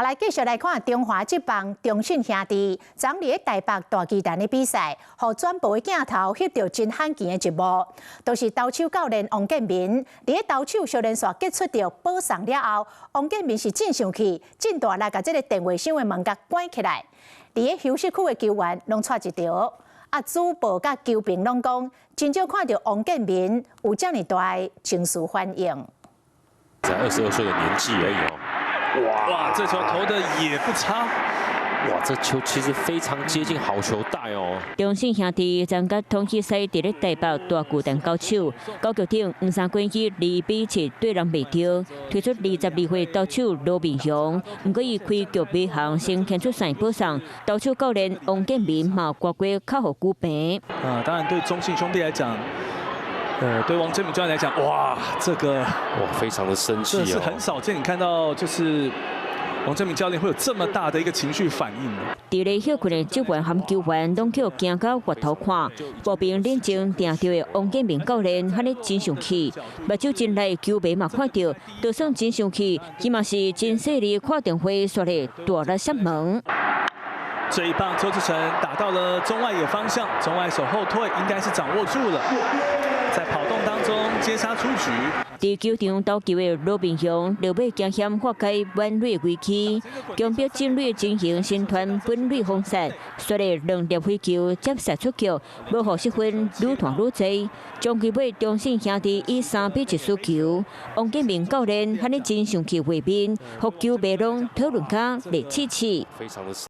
來繼續來看中華職棒中信兄弟昨日喺台北大巨蛋的比賽，和轉播的鏡頭翕到真罕見的一幕，就是投手教練王建民喺投手少年賽結束掉保送了後，王建民是真生氣，真大力把這個電話箱的門甲關起來。喺休息區的球員攏錯一條，主播甲球評攏講，真少看到王建民有這麼大的情緒反應。才22歲的年紀而已哦。哇，這球投的也不差。哇，這球其實非常接近好球帶哦。中信兄弟將甲通緝賽伫咧台北大巨蛋交手，高球頂黃衫冠軍2-7對人袂着，推出22歲投手羅明祥，不過伊開局尾行先牽出3保送，投手教練王建民嘛掛過靠好球評。當然對中信兄弟來講。對王建民教練來講，哇，這個哇非常的生氣哦，這是很少見，你看到就是王建民教練會有這麼大的一個情緒反應的。在咧休困的職員和球員攏去驚到回頭看，無邊冷靜定着的王建民教練，哈咧真生氣，目睭進來球迷嘛看到，就算真生氣，伊嘛是真細膩看電話說咧大力射門。這一棒邱志成打到了中外野方向，中外手後退，應該是掌握住了。在跑動當中接殺出局。在球場投球的羅明祥，落尾驚險化解滿壘危機，強迫進壘進行新團本壘封殺，率了2粒飛球接殺出局，無互失分愈傳愈濟，將其尾中信兄弟以3-1輸球。王建民教練哈咧真生氣畫面，互球迷攏討論甲熱刺刺。